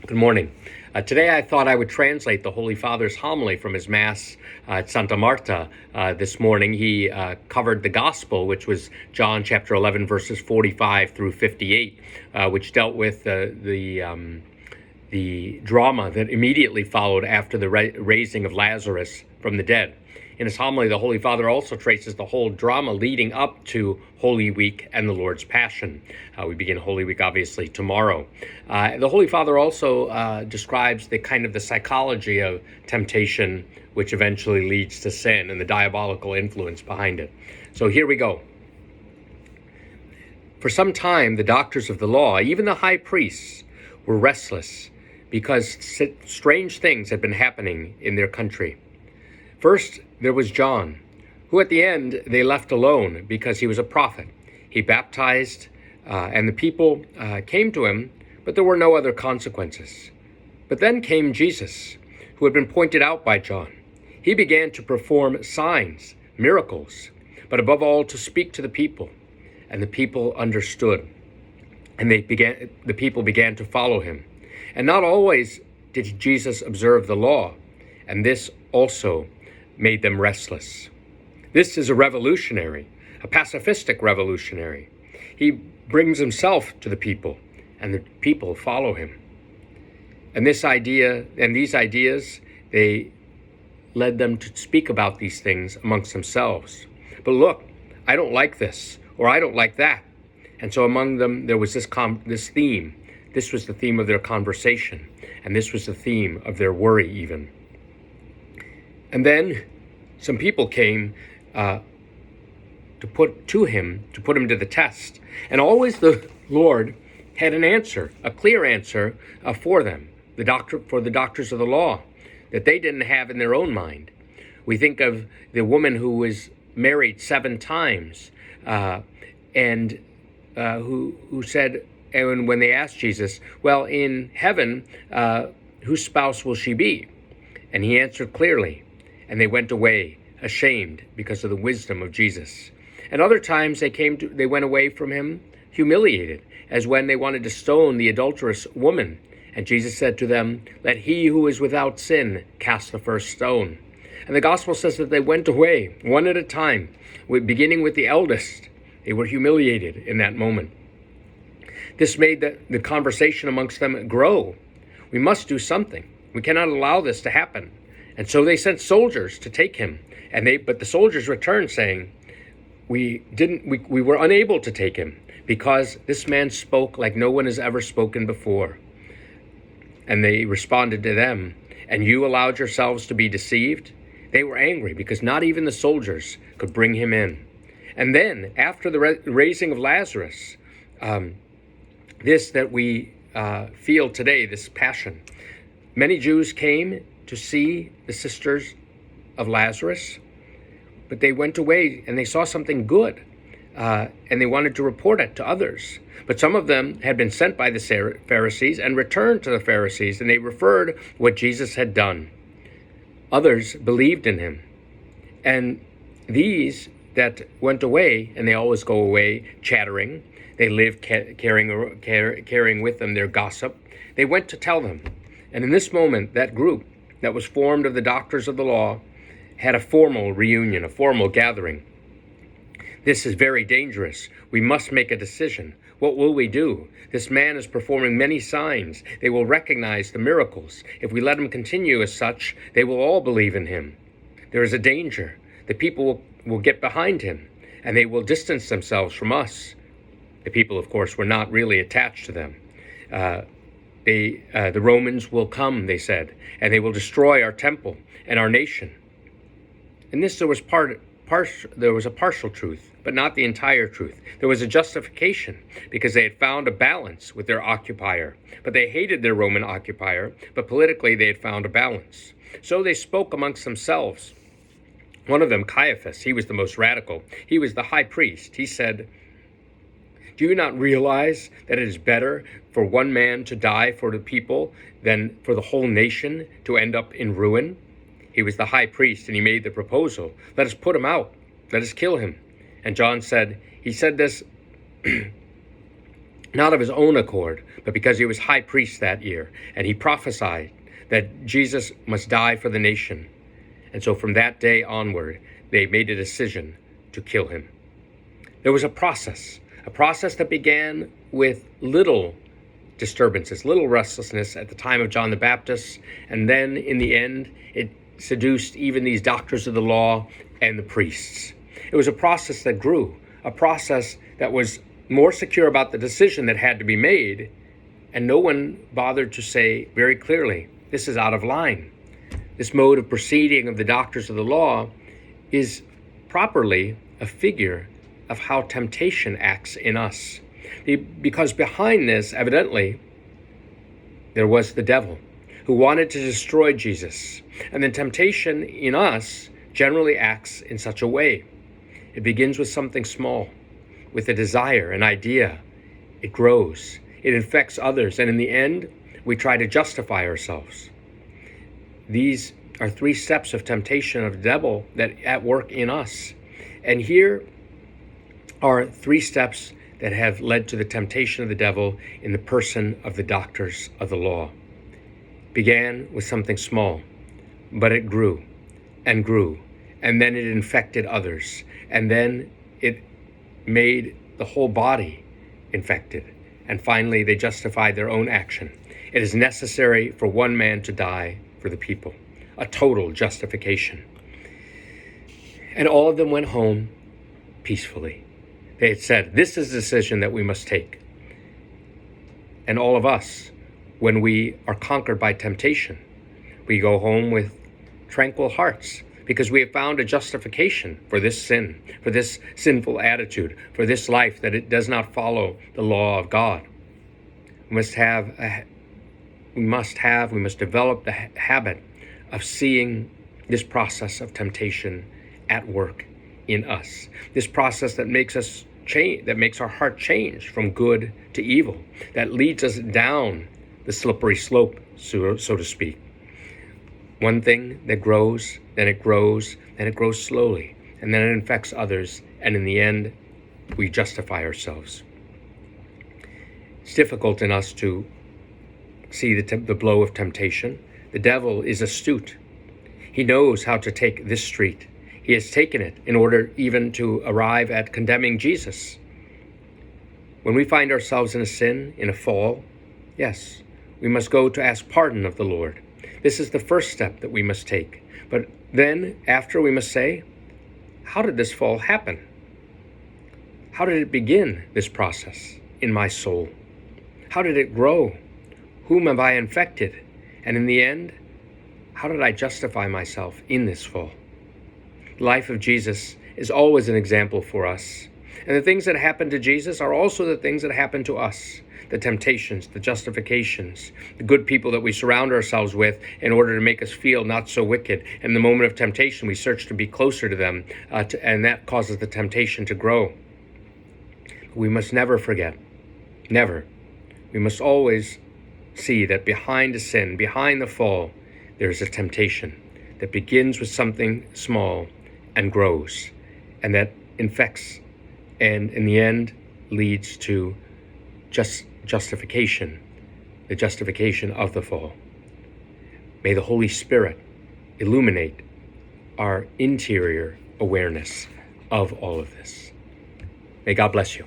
Good morning. Today I thought I would translate the Holy Father's homily from his Mass at Santa Marta this morning. He covered the Gospel, which was John chapter 11, verses 45 through 58, which dealt with the drama that immediately followed after the raising of Lazarus from the dead. In his homily, the Holy Father also traces the whole drama leading up to Holy Week and the Lord's Passion. We begin Holy Week, obviously, tomorrow. The Holy Father also describes the psychology of temptation, which eventually leads to sin, and the diabolical influence behind it. So here we go. For some time, the doctors of the law, even the high priests, were restless because strange things had been happening in their country. First, there was John, who at the end they left alone because he was a prophet. He baptized, and the people came to him, but there were no other consequences. But then came Jesus, who had been pointed out by John. He began to perform signs, miracles, but above all to speak to the people, and the people understood, and the people began to follow him. And not always did Jesus observe the law, and this also made them restless. This is a revolutionary, a pacifistic revolutionary. He brings himself to the people, and the people follow him. And these ideas, they led them to speak about these things amongst themselves. But look, I don't like this, or I don't like that. And so among them, there was this theme. This was the theme of their conversation, and this was the theme of their worry even. And then some people came to put him to the test. And always the Lord had an answer, a clear answer for them, for the doctors of the law, that they didn't have in their own mind. We think of the woman who was married 7 times and who said, and when they asked Jesus, well, in heaven, whose spouse will she be? And he answered clearly. And they went away ashamed because of the wisdom of Jesus. And other times they went away from him humiliated, as when they wanted to stone the adulterous woman. And Jesus said to them, let he who is without sin cast the first stone. And the gospel says that they went away one at a time, beginning with the eldest. They were humiliated in that moment. This made the conversation amongst them grow. We must do something. We cannot allow this to happen. And so they sent soldiers to take him, but the soldiers returned saying, we were unable to take him because this man spoke like no one has ever spoken before. And they responded to them, and you allowed yourselves to be deceived? They were angry because not even the soldiers could bring him in. And then after the raising of Lazarus, this that we feel today, this passion, many Jews came to see the sisters of Lazarus, but they went away and they saw something good, and they wanted to report it to others. But some of them had been sent by the Pharisees and returned to the Pharisees, and they referred what Jesus had done. Others believed in him. And these that went away, and they always go away chattering, they lived carrying with them their gossip, they went to tell them. And in this moment, that group that was formed of the doctors of the law had a formal reunion, a formal gathering. This is very dangerous. We must make a decision. What will we do? This man is performing many signs. They will recognize the miracles. If we let him continue as such, they will all believe in him. There is a danger. The people will get behind him, and they will distance themselves from us. The people, of course, were not really attached to them. The Romans will come, they said, and they will destroy our temple and our nation. In this there was a partial truth, but not the entire truth. There was a justification because they had found a balance with their occupier, but they hated their Roman occupier, but politically they had found a balance. So they spoke amongst themselves. One of them, Caiaphas, he was the most radical. He was the high priest. He said, do you not realize that it is better for one man to die for the people than for the whole nation to end up in ruin? He was the high priest, and he made the proposal. Let us put him out. Let us kill him. And John said, he said this not of his own accord, but because he was high priest that year, and he prophesied that Jesus must die for the nation. And so from that day onward, they made a decision to kill him. There was a process that began with little disturbances, little restlessness at the time of John the Baptist, and then in the end, it seduced even these doctors of the law and the priests. It was a process that grew, a process that was more secure about the decision that had to be made, and no one bothered to say very clearly, this is out of line. This mode of proceeding of the doctors of the law is properly a figure of how temptation acts in us. Because behind this, evidently, there was the devil who wanted to destroy Jesus. And the temptation in us generally acts in such a way. It begins with something small, with a desire, an idea. It grows, it infects others, and in the end, we try to justify ourselves. These are 3 steps of temptation of the devil that at work in us. And here are 3 steps that have led to the temptation of the devil in the person of the doctors of the law. It began with something small, but it grew, and then it infected others, and then it made the whole body infected, and finally they justified their own action. It is necessary for one man to die for the people, a total justification. And all of them went home peacefully. They had said, this is the decision that we must take. And all of us, when we are conquered by temptation, we go home with tranquil hearts because we have found a justification for this sin, for this sinful attitude, for this life that it does not follow the law of God. We must develop the habit of seeing this process of temptation at work in us. This process that makes us change, that makes our heart change from good to evil, that leads us down the slippery slope, so to speak. One thing that grows, then it grows slowly, and then it infects others, and in the end, we justify ourselves. It's difficult in us to see the blow of temptation. The devil is astute. He knows how to take this street. He has taken it in order even to arrive at condemning Jesus. When we find ourselves in a sin, in a fall, yes, we must go to ask pardon of the Lord. This is the first step that we must take. But then, after, we must say, how did this fall happen? How did it begin, this process, in my soul? How did it grow? Whom have I infected? And in the end, how did I justify myself in this fall? The life of Jesus is always an example for us. And the things that happen to Jesus are also the things that happen to us. The temptations, the justifications, the good people that we surround ourselves with in order to make us feel not so wicked. And in the moment of temptation, we search to be closer to them, and that causes the temptation to grow. We must never forget, never. We must always see that behind a sin, behind the fall, there is a temptation that begins with something small and grows, and that infects, and in the end leads to justification, the justification of the fall. May the Holy Spirit illuminate our interior awareness of all of this. May God bless you.